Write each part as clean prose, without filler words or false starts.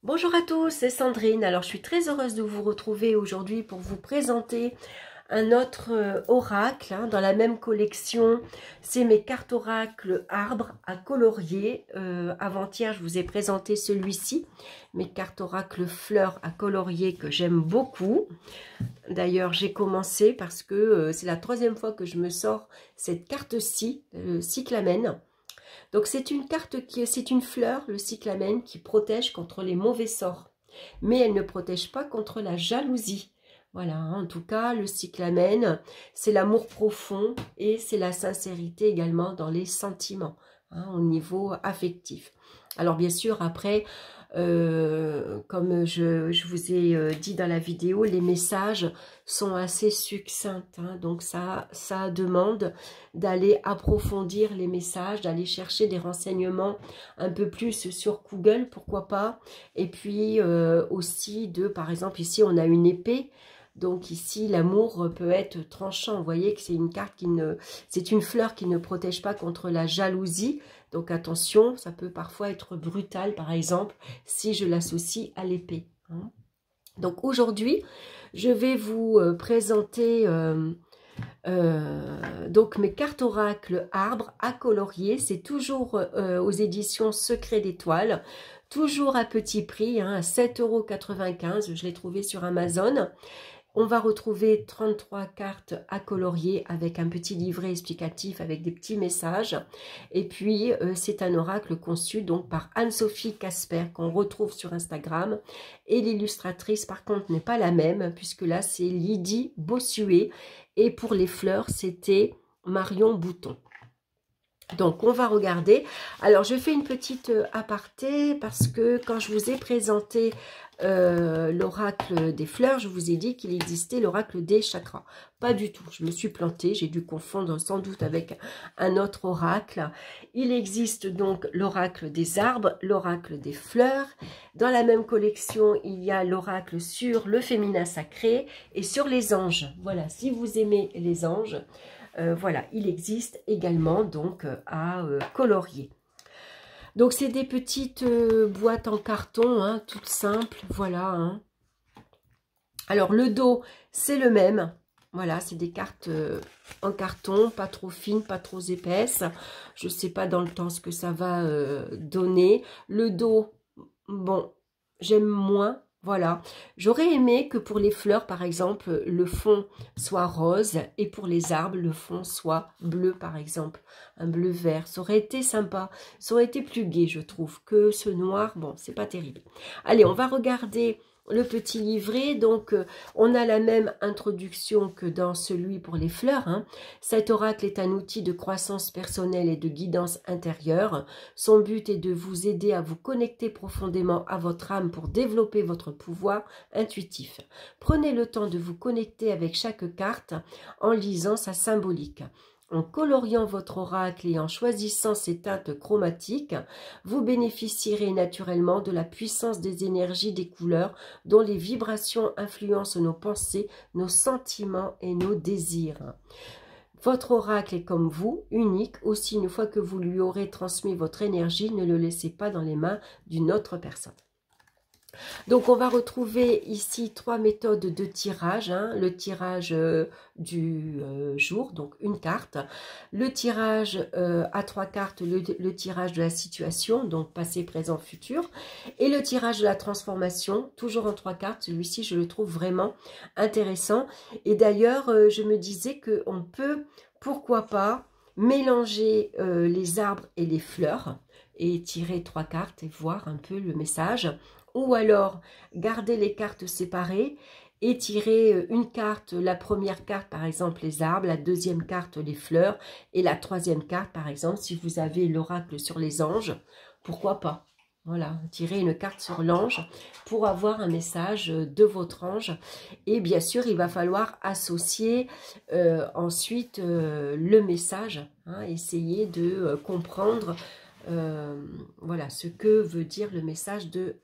Bonjour à tous, c'est Sandrine. Alors je suis très heureuse de vous retrouver aujourd'hui pour vous présenter un autre oracle dans la même collection. C'est mes cartes oracle arbres à colorier. Avant-hier je vous ai présenté celui-ci, mes cartes oracle fleurs à colorier que j'aime beaucoup. D'ailleurs j'ai commencé parce que c'est la troisième fois que je me sors cette carte-ci, le cyclamen. Donc c'est une c'est une fleur, le cyclamen, qui protège contre les mauvais sorts. Mais elle ne protège pas contre la jalousie. Voilà, en tout cas, le cyclamen, c'est l'amour profond et c'est la sincérité également dans les sentiments, au niveau affectif. Alors bien sûr, après, comme je vous ai dit dans la vidéo, les messages sont assez succincts, donc ça demande d'aller approfondir les messages, d'aller chercher des renseignements un peu plus sur Google, pourquoi pas, et puis aussi par exemple ici on a une épée. Donc ici, l'amour peut être tranchant. Vous voyez que c'est une carte c'est une fleur qui ne protège pas contre la jalousie. Donc attention, ça peut parfois être brutal, par exemple, si je l'associe à l'épée. Donc aujourd'hui, je vais vous présenter donc mes cartes oracle arbres à colorier. C'est toujours aux éditions Secret d'Étoiles. Toujours à petit prix, à 7,95 €. Je l'ai trouvé sur Amazon. On va retrouver 33 cartes à colorier avec un petit livret explicatif avec des petits messages. Et puis, c'est un oracle conçu donc par Anne-Sophie Casper qu'on retrouve sur Instagram. Et l'illustratrice, par contre, n'est pas la même puisque là, c'est Lydie Bossuet. Et pour les fleurs, c'était Marion Bouton. Donc, on va regarder. Alors, je fais une petite aparté parce que quand je vous ai présenté l'oracle des fleurs, je vous ai dit qu'il existait l'oracle des chakras. Pas du tout, je me suis plantée, j'ai dû confondre sans doute avec un autre oracle. Il existe donc l'oracle des arbres, l'oracle des fleurs. Dans la même collection, il y a l'oracle sur le féminin sacré et sur les anges. Voilà, si vous aimez les anges, voilà, il existe également donc à colorier. Donc c'est des petites boîtes en carton, toutes simples, voilà. Alors le dos, c'est le même. Voilà, c'est des cartes en carton, pas trop fines, pas trop épaisses. Je ne sais pas dans le temps ce que ça va donner. Le dos, bon, j'aime moins. Voilà, j'aurais aimé que pour les fleurs, par exemple, le fond soit rose et pour les arbres, le fond soit bleu, par exemple, un bleu vert. Ça aurait été sympa, ça aurait été plus gai, je trouve, que ce noir. Bon, c'est pas terrible. Allez, on va regarder le petit livret. Donc, on a la même introduction que dans celui pour les fleurs. Cet oracle est un outil de croissance personnelle et de guidance intérieure. Son but est de vous aider à vous connecter profondément à votre âme pour développer votre pouvoir intuitif. Prenez le temps de vous connecter avec chaque carte en lisant sa symbolique. En coloriant votre oracle et en choisissant ses teintes chromatiques, vous bénéficierez naturellement de la puissance des énergies des couleurs dont les vibrations influencent nos pensées, nos sentiments et nos désirs. Votre oracle est comme vous, unique. Aussi, une fois que vous lui aurez transmis votre énergie, ne le laissez pas dans les mains d'une autre personne. Donc, on va retrouver ici 3 méthodes de tirage. Le tirage du jour, donc une carte. Le tirage à 3 cartes, le tirage de la situation, donc passé, présent, futur. Et le tirage de la transformation, toujours en 3 cartes. Celui-ci, je le trouve vraiment intéressant. Et d'ailleurs, je me disais qu'on peut, pourquoi pas, mélanger les arbres et les fleurs et tirer 3 cartes et voir un peu le message. Ou alors, garder les cartes séparées et tirer une carte, la première carte par exemple les arbres, la deuxième carte les fleurs et la troisième carte par exemple si vous avez l'oracle sur les anges, pourquoi pas. Voilà, tirer une carte sur l'ange pour avoir un message de votre ange. Et bien sûr, il va falloir associer ensuite le message, essayer de comprendre voilà ce que veut dire le message de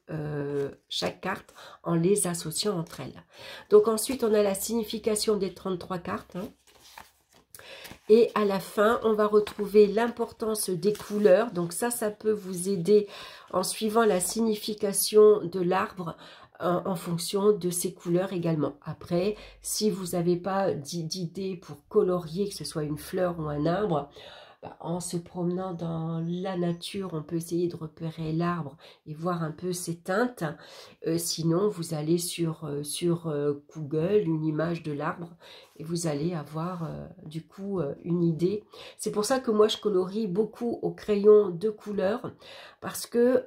chaque carte en les associant entre elles. Donc ensuite on a la signification des 33 cartes. Et à la fin, on va retrouver l'importance des couleurs. Donc ça peut vous aider en suivant la signification de l'arbre en fonction de ses couleurs également. Après, si vous n'avez pas d'idée pour colorier, que ce soit une fleur ou un arbre, en se promenant dans la nature, on peut essayer de repérer l'arbre et voir un peu ses teintes. Sinon, vous allez sur Google, une image de l'arbre, et vous allez avoir du coup une idée. C'est pour ça que moi, je colorie beaucoup au crayon de couleur, parce que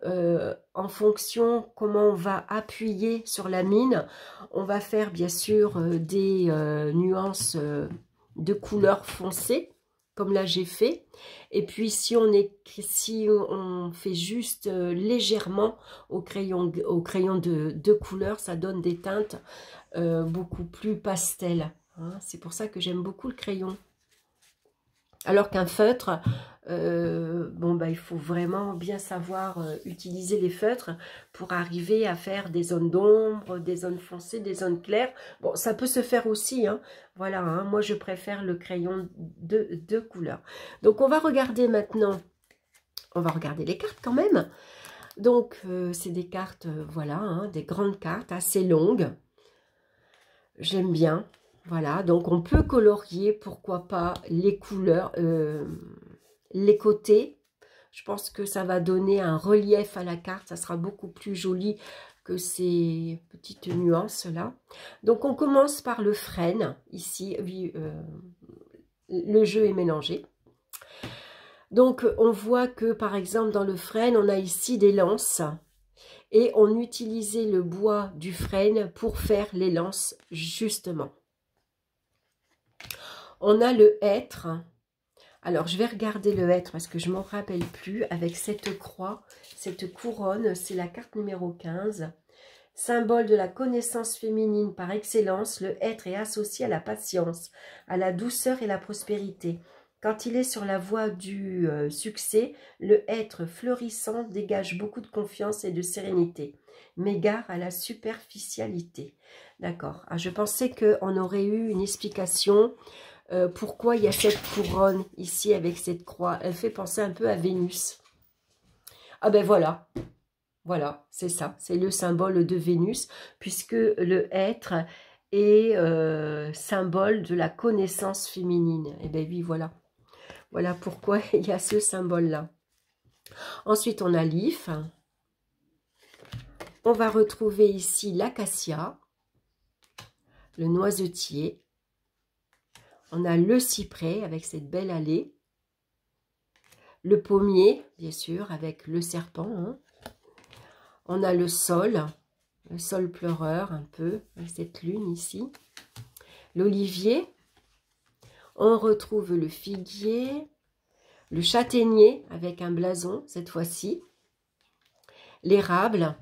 en fonction comment on va appuyer sur la mine, on va faire bien sûr des nuances de couleurs foncées, comme là j'ai fait. Et puis si on fait juste légèrement au crayon de couleur, ça donne des teintes beaucoup plus pastel, hein. C'est pour ça que j'aime beaucoup le crayon. Alors qu'un feutre, il faut vraiment bien savoir utiliser les feutres pour arriver à faire des zones d'ombre, des zones foncées, des zones claires. Bon, ça peut se faire aussi, hein. Voilà, hein, moi je préfère le crayon de couleur. Donc on va regarder maintenant, on va regarder les cartes quand même. Donc c'est des cartes, voilà, hein, des grandes cartes assez longues. J'aime bien. Voilà, donc on peut colorier, pourquoi pas, les couleurs, les côtés. Je pense que ça va donner un relief à la carte, ça sera beaucoup plus joli que ces petites nuances-là. Donc on commence par le frêne, ici, oui, le jeu est mélangé. Donc on voit que par exemple dans le frêne, on a ici des lances. Et on utilisait le bois du frêne pour faire les lances, justement. On a le hêtre. Alors, je vais regarder le hêtre parce que je ne m'en rappelle plus. Avec cette croix, cette couronne, c'est la carte numéro 15. Symbole de la connaissance féminine par excellence, le hêtre est associé à la patience, à la douceur et la prospérité. Quand il est sur la voie du succès, le hêtre fleurissant dégage beaucoup de confiance et de sérénité, mais gare à la superficialité. D'accord. Ah, je pensais qu'on aurait eu une explication. Pourquoi il y a cette couronne ici avec cette croix? Elle fait penser un peu à Vénus. Ah ben voilà, voilà, c'est ça, c'est le symbole de Vénus, puisque le hêtre est symbole de la connaissance féminine. Et ben oui, voilà. Voilà pourquoi il y a ce symbole-là. Ensuite, on a l'if. On va retrouver ici l'acacia, le noisetier. On a le cyprès avec cette belle allée. Le pommier, bien sûr, avec le serpent. Hein. On a le sol pleureur un peu, avec cette lune ici. L'olivier. On retrouve le figuier, le châtaignier avec un blason cette fois-ci. L'érable.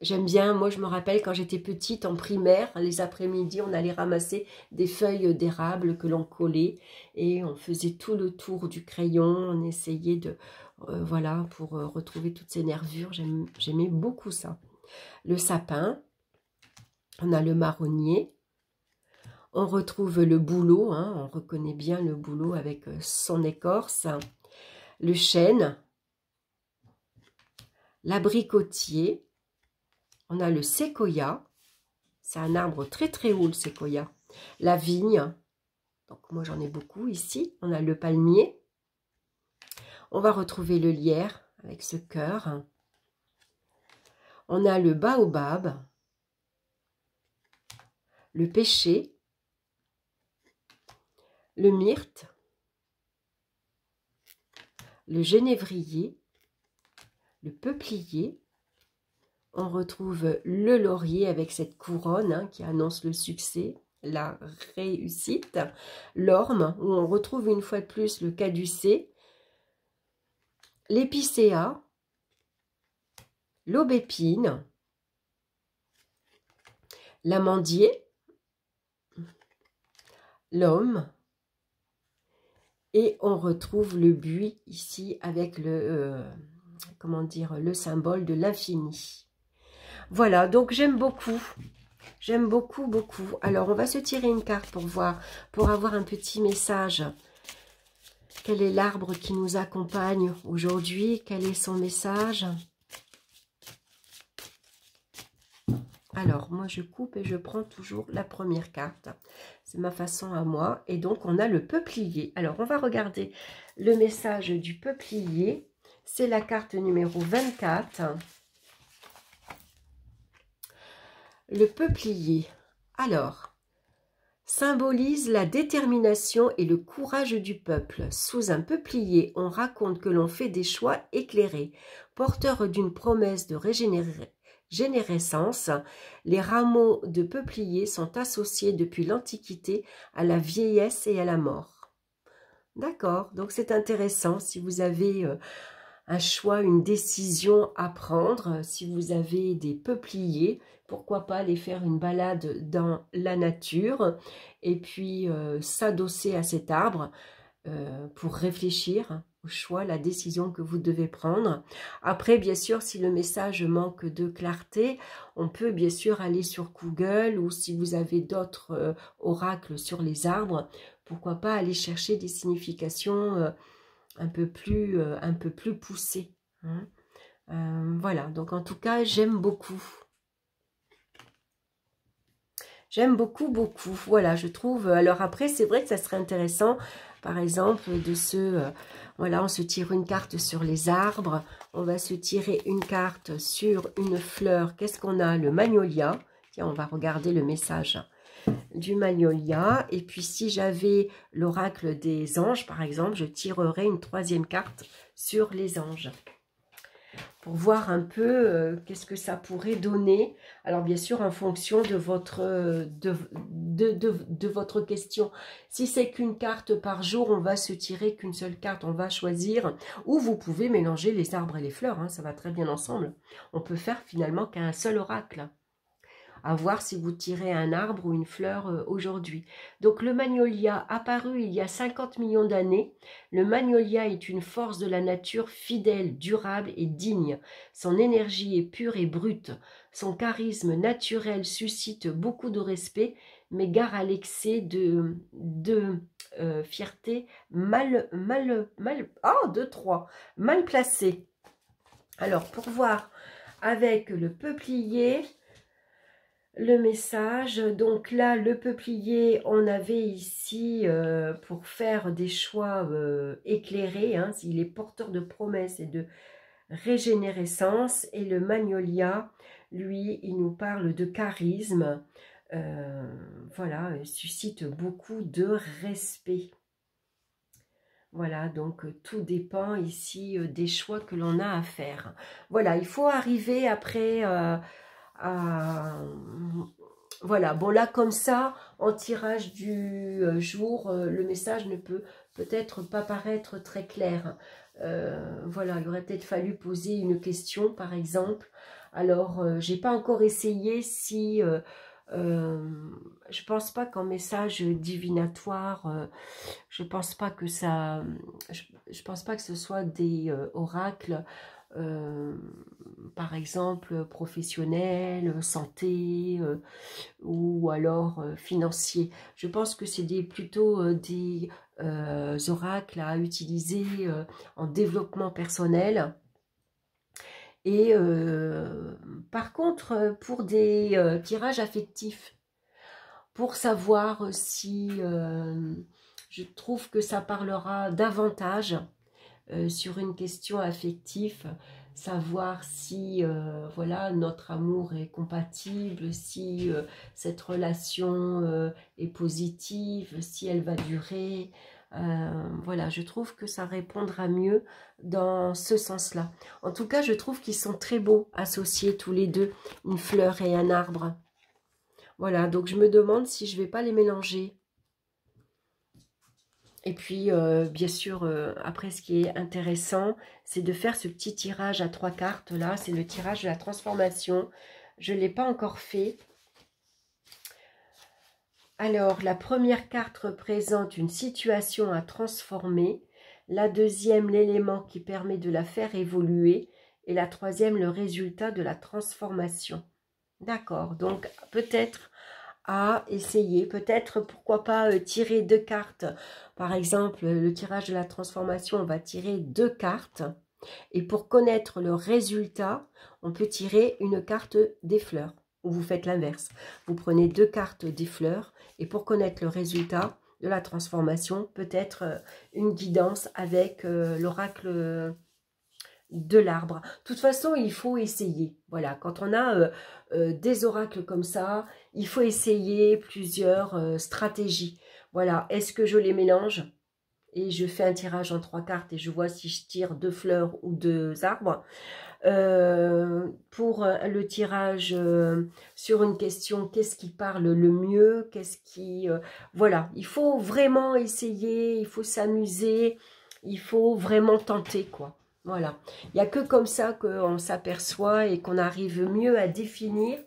J'aime bien, moi je me rappelle quand j'étais petite en primaire, les après-midi on allait ramasser des feuilles d'érable que l'on collait et on faisait tout le tour du crayon, on essayait de, voilà, pour retrouver toutes ces nervures, j'aimais beaucoup ça. Le sapin, on a le marronnier, on retrouve le bouleau, hein, on reconnaît bien le bouleau avec son écorce, le chêne, l'abricotier. On a le séquoia, c'est un arbre très très haut le séquoia. La vigne, donc moi j'en ai beaucoup ici. On a le palmier. On va retrouver le lierre avec ce cœur. On a le baobab, le pêcher, le myrte, le genévrier, le peuplier. On retrouve le laurier avec cette couronne hein, qui annonce le succès, la réussite. L'orme, où on retrouve une fois de plus le caducée. L'épicéa. L'aubépine. L'amandier. L'homme. Et on retrouve le buis ici avec le, comment dire, le symbole de l'infini. Voilà, donc j'aime beaucoup. J'aime beaucoup, beaucoup. Alors, on va se tirer une carte pour voir, pour avoir un petit message. Quel est l'arbre qui nous accompagne aujourd'hui? Quel est son message? Alors, moi, je coupe et je prends toujours la première carte. C'est ma façon à moi. Et donc, on a le peuplier. Alors, on va regarder le message du peuplier. C'est la carte numéro 24. Le peuplier. Alors, symbolise la détermination et le courage du peuple. Sous un peuplier, on raconte que l'on fait des choix éclairés, porteurs d'une promesse de régénérescence. Les rameaux de peuplier sont associés depuis l'Antiquité à la vieillesse et à la mort. D'accord, donc c'est intéressant si vous avez un choix, une décision à prendre, si vous avez des peupliers, pourquoi pas aller faire une balade dans la nature et puis s'adosser à cet arbre pour réfléchir au choix, la décision que vous devez prendre. Après, bien sûr, si le message manque de clarté, on peut bien sûr aller sur Google ou si vous avez d'autres oracles sur les arbres, pourquoi pas aller chercher des significations un peu plus poussées. Hein. Voilà, donc en tout cas, j'aime beaucoup. J'aime beaucoup, beaucoup. Voilà, je trouve. Alors après, c'est vrai que ça serait intéressant, par exemple, de se... voilà, on se tire une carte sur les arbres. On va se tirer une carte sur une fleur. Qu'est-ce qu'on a? Le magnolia. Tiens, on va regarder le message du magnolia. Et puis, si j'avais l'oracle des anges, par exemple, je tirerais une troisième carte sur les anges. Pour voir un peu qu'est-ce que ça pourrait donner. Alors bien sûr en fonction de votre, de votre question. Si c'est qu'une carte par jour, on va se tirer qu'une seule carte, on va choisir. Ou vous pouvez mélanger les arbres et les fleurs, hein, ça va très bien ensemble. On peut faire finalement qu'un seul oracle. À voir si vous tirez un arbre ou une fleur aujourd'hui. Donc le magnolia, apparu il y a 50 millions d'années, le magnolia est une force de la nature fidèle, durable et digne. Son énergie est pure et brute. Son charisme naturel suscite beaucoup de respect, mais gare à l'excès de fierté mal placée. Alors pour voir avec le peuplier... Le message, donc là, le peuplier, on avait ici pour faire des choix éclairés, hein, il est porteur de promesses et de régénérescence, et le magnolia, lui, il nous parle de charisme, voilà, il suscite beaucoup de respect. Voilà, donc tout dépend ici des choix que l'on a à faire. Voilà, il faut arriver après... voilà, bon là comme ça, en tirage du jour, le message ne peut peut-être pas paraître très clair. Voilà, il aurait peut-être fallu poser une question par exemple. Alors, j'ai pas encore essayé si... je pense pas qu'en message divinatoire, je pense pas que ça... je pense pas que ce soit des oracles... par exemple professionnel, santé ou alors financier. Je pense que c'est plutôt des oracles à utiliser en développement personnel. Et par contre, pour des tirages affectifs, pour savoir si je trouve que ça parlera davantage sur une question affective, savoir si voilà, notre amour est compatible, si cette relation est positive, si elle va durer. Voilà, je trouve que ça répondra mieux dans ce sens-là. En tout cas, je trouve qu'ils sont très beaux associés tous les deux, une fleur et un arbre. Voilà, donc je me demande si je ne vais pas les mélanger. Et puis, bien sûr, après, ce qui est intéressant, c'est de faire ce petit tirage à 3 cartes. Là, c'est le tirage de la transformation. Je ne l'ai pas encore fait. Alors, la première carte représente une situation à transformer. La deuxième, l'élément qui permet de la faire évoluer. Et la troisième, le résultat de la transformation. D'accord, donc peut-être à essayer, peut-être pourquoi pas tirer 2 cartes. Par exemple, le tirage de la transformation, on va tirer 2 cartes. Et pour connaître le résultat, on peut tirer une carte des fleurs. Ou vous faites l'inverse. Vous prenez 2 cartes des fleurs. Et pour connaître le résultat de la transformation, peut-être une guidance avec l'oracle de l'arbre. De toute façon, il faut essayer. Voilà, quand on a des oracles comme ça, il faut essayer plusieurs stratégies. Voilà, est-ce que je les mélange et je fais un tirage en 3 cartes et je vois si je tire 2 fleurs ou 2 arbres. Pour le tirage sur une question, qu'est-ce qui parle le mieux, qu'est-ce qui... voilà, il faut vraiment essayer, il faut s'amuser, il faut vraiment tenter, quoi. Voilà, il n'y a que comme ça qu'on s'aperçoit et qu'on arrive mieux à définir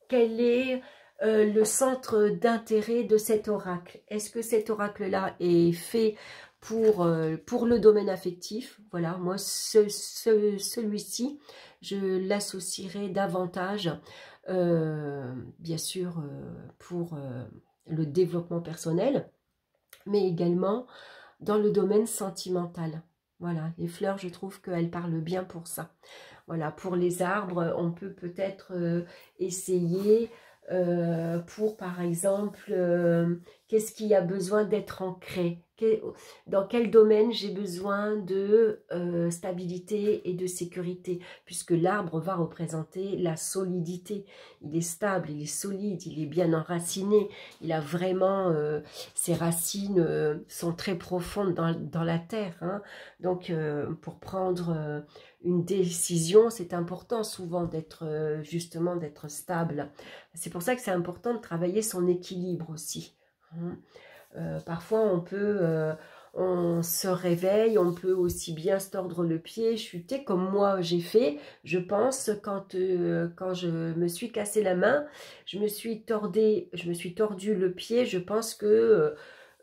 quel est le centre d'intérêt de cet oracle. Est-ce que cet oracle-là est fait pour le domaine affectif? Voilà, moi, celui-ci, je l'associerai davantage, bien sûr, pour le développement personnel, mais également dans le domaine sentimental. Voilà, les fleurs, je trouve qu'elles parlent bien pour ça. Voilà, pour les arbres, on peut peut-être essayer pour, par exemple, qu'est-ce qui a besoin d'être ancré? Dans quel domaine j'ai besoin de stabilité et de sécurité? Puisque l'arbre va représenter la solidité. Il est stable, il est solide, il est bien enraciné. Il a vraiment... ses racines sont très profondes dans la terre. Hein. Donc, pour prendre une décision, c'est important souvent d'être justement d'être stable. C'est pour ça que c'est important de travailler son équilibre aussi. Hein. Parfois, on se réveille, on peut aussi bien se tordre le pied, chuter, comme moi j'ai fait, je pense, quand je me suis cassé la main, je me suis tordu le pied, je pense que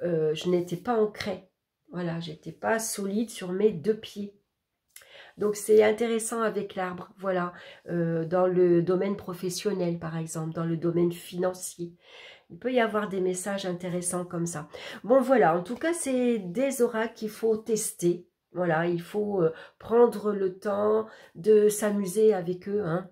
je n'étais pas ancrée. Voilà, j'étais pas solide sur mes 2 pieds. Donc, c'est intéressant avec l'arbre, voilà, dans le domaine professionnel, par exemple, dans le domaine financier. Il peut y avoir des messages intéressants comme ça. Bon, voilà, en tout cas, c'est des oracles qu'il faut tester. Voilà, il faut prendre le temps de s'amuser avec eux, hein.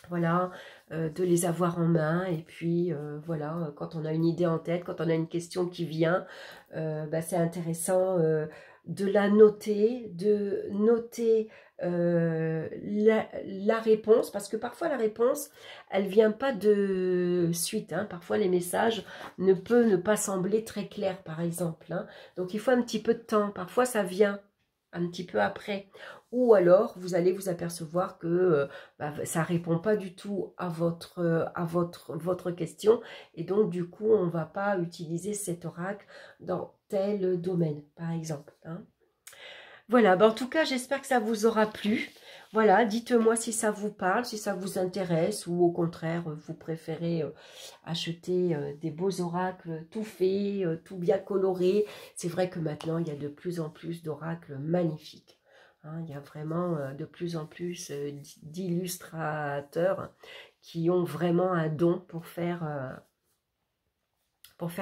Voilà, de les avoir en main. Et puis, voilà, quand on a une idée en tête, quand on a une question qui vient, bah, c'est intéressant de la noter, de noter la réponse, parce que parfois la réponse, elle vient pas de suite. Hein. Parfois, les messages ne peuvent ne pas sembler très clairs, par exemple. Hein. Donc, il faut un petit peu de temps. Parfois, ça vient un petit peu après. Ou alors, vous allez vous apercevoir que bah, ça ne répond pas du tout à votre question. Et donc, du coup, on ne va pas utiliser cet oracle dans tel domaine, par exemple. Hein. Voilà, bah, en tout cas, j'espère que ça vous aura plu. Voilà, dites-moi si ça vous parle, si ça vous intéresse, ou au contraire, vous préférez acheter des beaux oracles tout faits, tout bien colorés. C'est vrai que maintenant, il y a de plus en plus d'oracles magnifiques. Hein, il y a vraiment de plus en plus d'illustrateurs qui ont vraiment un don pour faire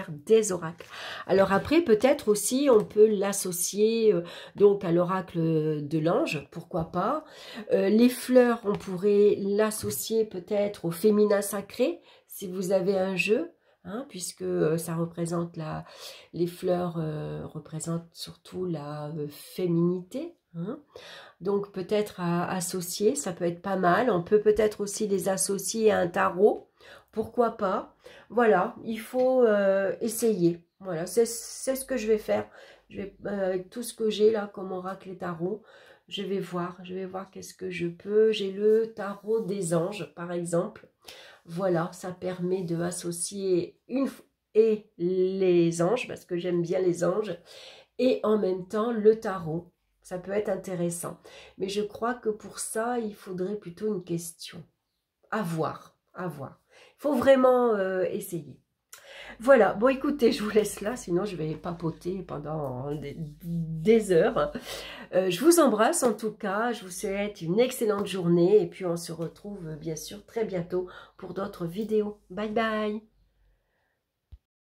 des oracles. Alors après, peut-être aussi, on peut l'associer donc à l'oracle de l'ange, pourquoi pas. Les fleurs, on pourrait l'associer peut-être au féminin sacré, si vous avez un jeu, hein, puisque ça représente les fleurs représentent surtout la féminité. Hein. Donc peut-être à associer, ça peut être pas mal. On peut peut-être aussi les associer à un tarot, pourquoi pas. Voilà, il faut essayer. Voilà, c'est ce que je vais faire. Je vais, avec tout ce que j'ai là comme oracle et tarot, je vais voir qu'est-ce que je peux. J'ai le tarot des anges, par exemple. Voilà, ça permet de associer et les anges, parce que j'aime bien les anges, et en même temps le tarot. Ça peut être intéressant. Mais je crois que pour ça, il faudrait plutôt une question. À voir, à voir. Il faut vraiment essayer. Voilà, bon écoutez, je vous laisse là, sinon je vais papoter pendant des heures. Je vous embrasse en tout cas, je vous souhaite une excellente journée et puis on se retrouve bien sûr très bientôt pour d'autres vidéos. Bye bye!